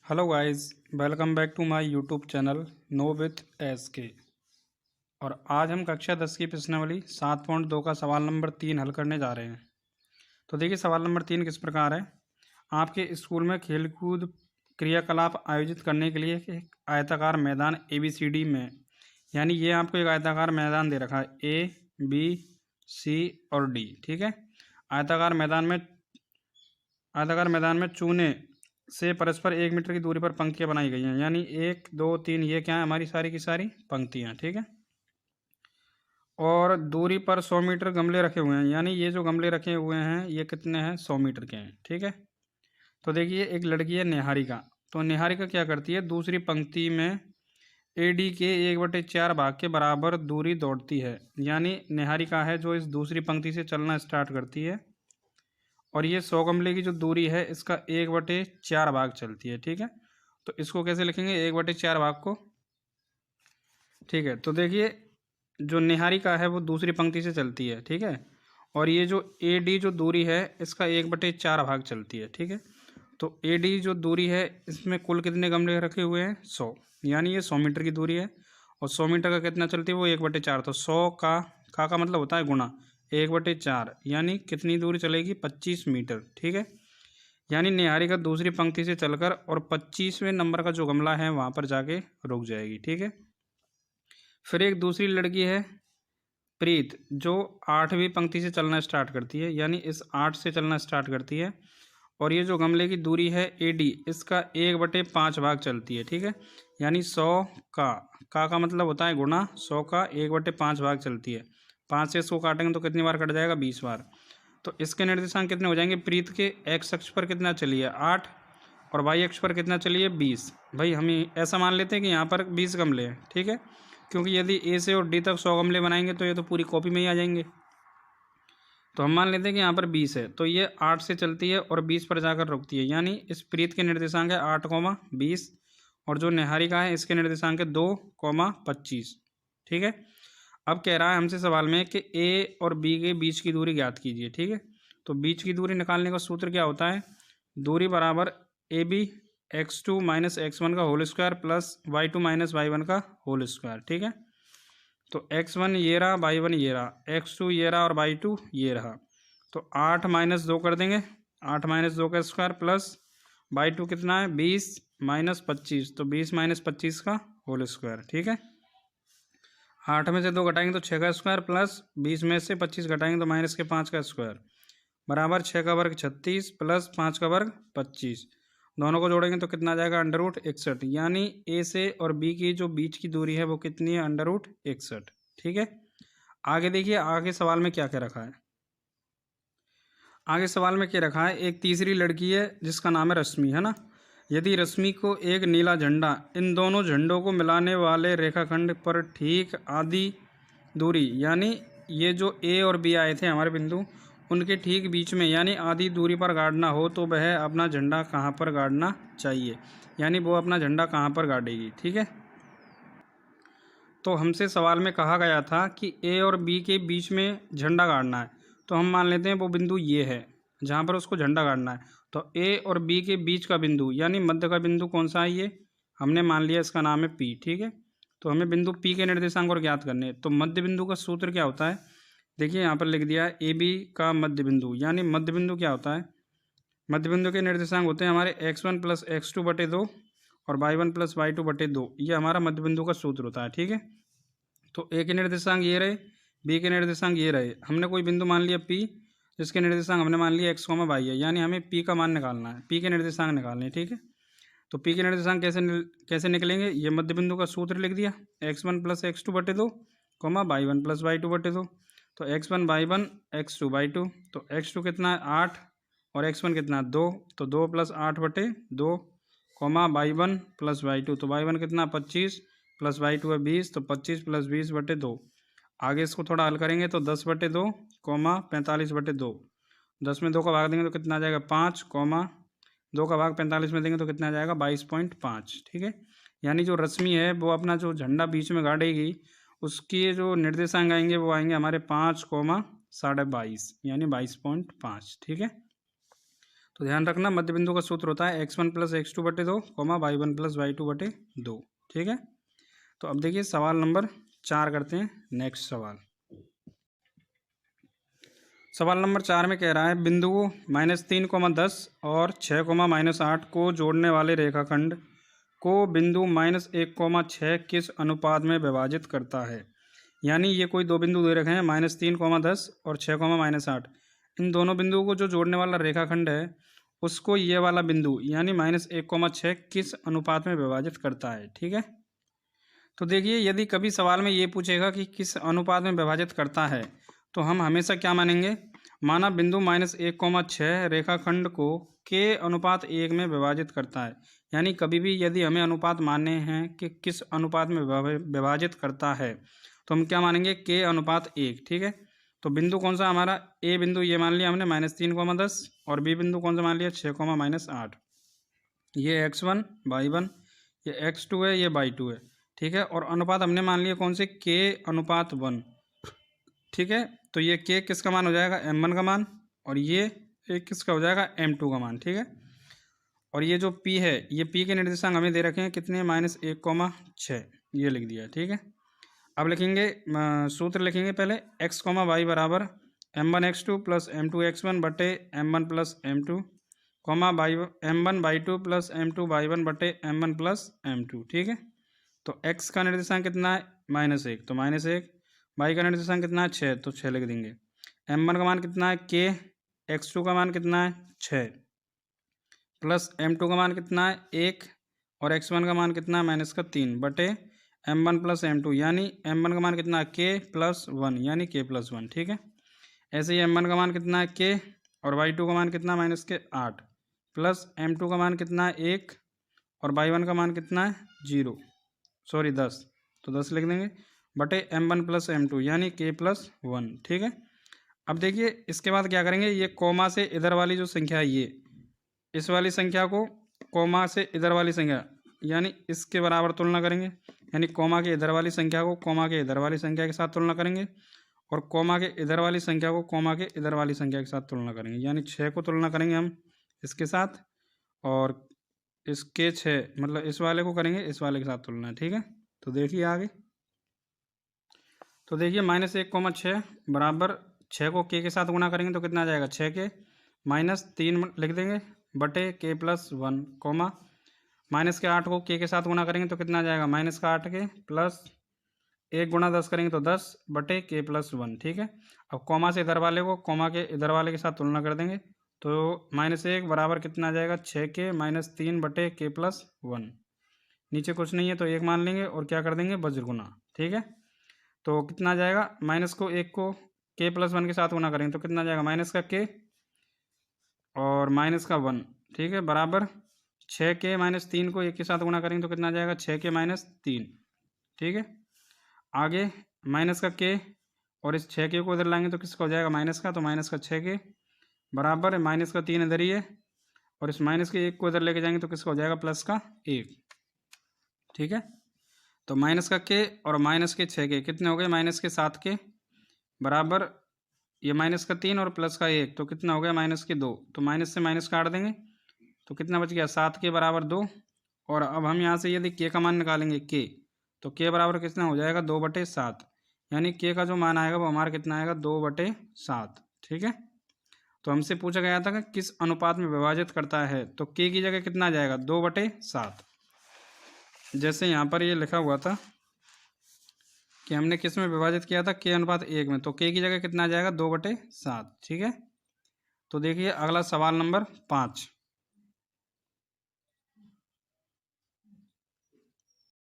Hello guys, welcome back to my YouTube channel know with S K. और आज हम कक्षा 10 की प्रश्नावली 7.2 का सवाल नंबर 3 हल करने जा रहे हैं। तो देखिए, सवाल नंबर 3 किस प्रकार है। आपके स्कूल में खेलकूद क्रियाकलाप आयोजित करने के लिए एक आयताकार मैदान ABCD में, यानी ये आपको एक आयताकार मैदान दे रखा है A, B, C और D। ठीक है। आयताकार मैदान में चूने से परस्पर 1 मीटर की दूरी पर पंक्तियां बनाई गई हैं, यानी 1 2 3 ये क्या है, हमारी सारी की सारी पंक्तियां। ठीक है। और दूरी पर 100 मीटर गमले रखे हुए हैं, यानी ये जो गमले रखे हुए हैं ये कितने हैं, 100 मीटर के हैं। ठीक है। तो देखिए, एक लड़की है निहारिका। तो निहारिका क्या करती है, दूसरी पंक्ति में AD के 1/4 भाग के बराबर दूरी दौड़ती है। यानी निहारिका है जो इस दूसरी पंक्ति से चलना स्टार्ट करती है और ये 100 गमले की जो दूरी है इसका 1/4 भाग चलती है। ठीक है। तो इसको कैसे लिखेंगे, 1/4 भाग को। ठीक है। तो देखिए, जो निहारिका है वो दूसरी पंक्ति से चलती है। ठीक है। और ये जो AD जो दूरी है इसका 1/4 भाग चलती है। ठीक है। तो AD जो दूरी है इसमें कुल कितने गमले रखे हुए हैं, 100, यानी ये 100 मीटर की दूरी है। और 100 मीटर का कितना चलती है वो 1/4। तो 100 का मतलब होता है गुणा 1/4, यानी कितनी दूरी चलेगी, 25 मीटर। ठीक है। यानी निहारिका दूसरी पंक्ति से चलकर और 25वें नंबर का जो गमला है वहाँ पर जाके रुक जाएगी। ठीक है। फिर एक दूसरी लड़की है प्रीत, जो 8वीं पंक्ति से चलना स्टार्ट करती है, यानी इस 8 से चलना स्टार्ट करती है। और ये जो गमले की दूरी है AD इसका 1/5 भाग चलती है। ठीक है। यानी 100 का मतलब होता है गुणा 100 का 1/5 भाग चलती है। 5 से इसको काटेंगे तो कितनी बार कट जाएगा, 20 बार। तो इसके निर्देशांक कितने हो जाएंगे, प्रीत के X अक्ष पर कितना चली है, 8, और Y अक्ष पर कितना चली है, 20। भाई हम ऐसा मान लेते हैं कि यहाँ पर 20 गमले हैं। ठीक है। क्योंकि यदि A से और D तक 100 गमले बनाएंगे तो ये तो पूरी कॉपी में ही आ जाएंगे। तो हम मान लेते हैं कि यहाँ पर 20 है, तो ये 8 से चलती है और 20 पर जाकर रुकती है। यानी इस प्रीत के निर्देशांक है 8, 20, और जो निहारिका है इसके निर्देशांक है 2, 25। ठीक है। अब कह रहा है हमसे सवाल में कि A और B के बीच की दूरी ज्ञात कीजिए। ठीक है। तो बीच की दूरी निकालने का सूत्र क्या होता है, दूरी बराबर AB x2 - x1 का whole square plus y2 - y1 का होल स्क्वायर। ठीक है। तो x1 ये रहा, y1 ये रहा, x2 ये रहा और y2 ये रहा। तो 8 - 2 कर देंगे, 8 - 2 का स्क्वायर प्लस y2 कितना है, 20 - 25, तो 20 - 25 का होल स्क्वायर। ठीक है। 8 में से 2 घटाएंगे तो 6 का स्क्वायर प्लस 20 में से 25 घटाएंगे तो -5 का स्क्वायर बराबर 6 का वर्ग 36 प्लस 5 का वर्ग 25। दोनों को जोड़ेंगे तो कितना आ जाएगा, √61। यानी A से और B की जो बीच की दूरी है वो कितनी है, √61। ठीक है। आगे देखिए, आगे सवाल में क्या क्या रखा है। आगे सवाल में क्या रखा है, एक तीसरी लड़की है जिसका नाम है रश्मि, है ना। यदि रश्मि को एक नीला झंडा इन दोनों झंडों को मिलाने वाले रेखाखंड पर ठीक आधी दूरी, यानी ये जो A और B आए थे हमारे बिंदु, उनके ठीक बीच में यानी आधी दूरी पर गाड़ना हो तो वह अपना झंडा कहाँ पर गाड़ना चाहिए, यानी वो अपना झंडा कहाँ पर गाड़ेगी। ठीक है। तो हमसे सवाल में कहा गया था कि A और B के बीच में झंडा गाड़ना है, तो हम मान लेते हैं वो बिंदु ये है जहाँ पर उसको झंडा गाड़ना है। तो A और B के बीच का बिंदु यानी मध्य का बिंदु कौन सा है, ये हमने मान लिया इसका नाम है P। ठीक है। तो हमें बिंदु P के निर्देशांक और ज्ञात करने हैं। तो मध्य बिंदु का सूत्र क्या होता है, देखिए यहाँ पर लिख दिया है AB का मध्य बिंदु, यानी मध्य बिंदु क्या होता है, मध्य बिंदु के निर्देशांक होते हैं हमारे x1 + x2/2 और y1 + y2/2। ये हमारा मध्य बिंदु का सूत्र होता है। ठीक है। तो A के निर्देशांक ये रहे, B के निर्देशांक ये रहे। हमने कोई बिंदु मान लिया P जिसके निर्देशांक हमने मान लिया x, y है, यानी हमें P का मान निकालना है, P के निर्देशांक निकालने हैं। ठीक है। तो P के निर्देशांक कैसे निकलेंगे, ये मध्य बिंदु का सूत्र लिख दिया, x1 + x2/2, y1 + y2/2। तो x1 y1 x2 y2। तो x2 कितना है, 8, और x1 कितना है, 2, तो 2 + 8/2, y1 + y2। तो y1 कितना, 25 प्लस y2 है 20, तो 25 + 20/2। आगे इसको थोड़ा हल करेंगे तो 10/2, 45/2। 10 में 2 का भाग देंगे तो कितना आ जाएगा, 5, 2 का भाग 45 में देंगे तो कितना आ जाएगा, 22.5। ठीक है। यानी जो रश्मि है वो अपना जो झंडा बीच में गाड़ेगी उसके जो निर्देशांक आएंगे वो आएंगे हमारे 5, 22.5, यानी 22.5। ठीक है। तो ध्यान रखना मध्य बिंदु का सूत्र होता है x1 प्लस x2 बटे 2 y1 प्लस y2 बटे 2। ठीक है, तो अब देखिए सवाल नंबर 4 करते हैं। नेक्स्ट सवाल नंबर 4 में कह रहा है बिंदु -3, 10 और 6, -8 को जोड़ने वाले रेखाखंड को बिंदु -1, 6 किस अनुपात में विभाजित करता है। यानी ये कोई दो बिंदु दे रखे हैं -3, 10 और 6, -8। इन दोनों बिंदुओं को जो जोड़ने वाला रेखाखंड है उसको ये वाला बिंदु यानी -1, 6 किस अनुपात में विभाजित करता है। ठीक है, तो देखिए यदि कभी सवाल में ये पूछेगा कि किस अनुपात में विभाजित करता है तो हम हमेशा क्या मानेंगे, माना बिंदु -1, 6 रेखाखंड को के अनुपात 1 में विभाजित करता है। यानी कभी भी यदि हमें अनुपात मानने हैं कि किस अनुपात में विभाजित करता है तो हम क्या मानेंगे, के अनुपात 1। ठीक है, तो बिंदु कौन सा हमारा, ए बिंदु ये मान लिया हमने -3, 10 और बी बिंदु कौन सा मान लिया 6, -8। ये x1 y1, ये x2 है, ये y2 है। ठीक है, और अनुपात हमने मान लिया कौन से, के अनुपात 1। ठीक है, तो ये के किसका मान हो जाएगा, m1 का मान, और ये एक किसका हो जाएगा, m2 का मान। ठीक है, और ये जो p है ये p के निर्देशांक हमें दे रखे हैं कितने, -1, 6, ये लिख दिया। ठीक है, अब लिखेंगे सूत्र लिखेंगे पहले x, y बराबर m1 x2 plus m2 x1 बटे m1 plus m2, m1 y2 plus m2 y1 बटे m1 प्लस m2। ठीक है, तो x का निर्देशांक कितना है, -1, तो -1, y का निर्देशांक कितना है 6, तो 6 लिख देंगे। m1 का मान कितना है k, x2 का मान कितना है 6, प्लस m2 का मान कितना है 1 और x1 का मान कितना है -3 बटे m1 प्लस m2 यानी m1 का मान कितना है k प्लस 1 यानी k प्लस 1। ठीक है, ऐसे ही m1 का मान कितना है k और y2 का मान कितना है -8 प्लस m2 का मान कितना है 1 और y1 का मान कितना है 10, तो 10 लिख देंगे बटे m1 प्लस m2 यानी k प्लस 1। ठीक है, अब देखिए इसके बाद क्या करेंगे, ये कोमा से इधर वाली जो संख्या है ये इस वाली संख्या को कोमा से इधर वाली संख्या यानी इसके बराबर तुलना करेंगे। यानी कोमा के इधर वाली संख्या को कोमा के इधर वाली संख्या के साथ तुलना करेंगे और कोमा के इधर वाली संख्या को कोमा के इधर वाली संख्या के साथ तुलना करेंगे। यानी 6 को तुलना करेंगे हम इसके साथ और इसके 6 मतलब इस वाले को करेंगे इस वाले के साथ तुलना। ठीक है, तो देखिए आगे, तो देखिए -1, 6 बराबर 6 को के साथ गुणा करेंगे तो कितना आ जाएगा, 6 के -3 लिख देंगे बटे k प्लस 1, कोमा -8 को के साथ गुणा करेंगे तो कितना आ जाएगा, -8 के प्लस 1 गुणा 10 करेंगे तो 10 बटे k प्लस 1। ठीक है, अब कोमा से इधर वाले को कोमा के इधर वाले के साथ तुलना कर देंगे तो -1 बराबर कितना आ जाएगा, 6 के -3 बटे k प्लस 1। नीचे कुछ नहीं है तो 1 मान लेंगे और क्या कर देंगे, वज्र गुना। ठीक है, तो कितना आ जाएगा, माइनस को 1 को k प्लस 1 के साथ गुना करेंगे तो कितना आ जाएगा, माइनस का k और माइनस का 1। ठीक है, बराबर 6 के -3 को 1 के साथ गुणा करेंगे तो कितना आ जाएगा, 6 के -3। ठीक है, आगे माइनस का k और इस 6 के को इधर लाएंगे तो किसका हो जाएगा, माइनस का, तो माइनस का 6 के बराबर माइनस का 3 इधर ही है और इस माइनस के 1 को इधर लेके जाएंगे तो किसका हो जाएगा, प्लस का 1। ठीक है, तो माइनस का k और माइनस के 6 के कितने हो गए, माइनस के 7 के बराबर ये माइनस का 3 और प्लस का 1 तो कितना हो गया, माइनस के 2। तो माइनस से माइनस काट देंगे तो कितना बच गया, 7 के बराबर 2। और अब हम यहाँ से यदि k का मान निकालेंगे k तो k बराबर कितना हो जाएगा, 2/7 यानी k का जो मान आएगा वो हमारा कितना आएगा, 2/7। ठीक है, तो हमसे पूछा गया था कि किस अनुपात में विभाजित करता है तो k की जगह कितना आ जाएगा, 2/7। जैसे यहाँ पर ये लिखा हुआ था कि हमने किस में विभाजित किया था, k अनुपात 1 में, तो k की जगह कितना आ जाएगा, 2/7। ठीक है, तो देखिए अगला सवाल नंबर 5।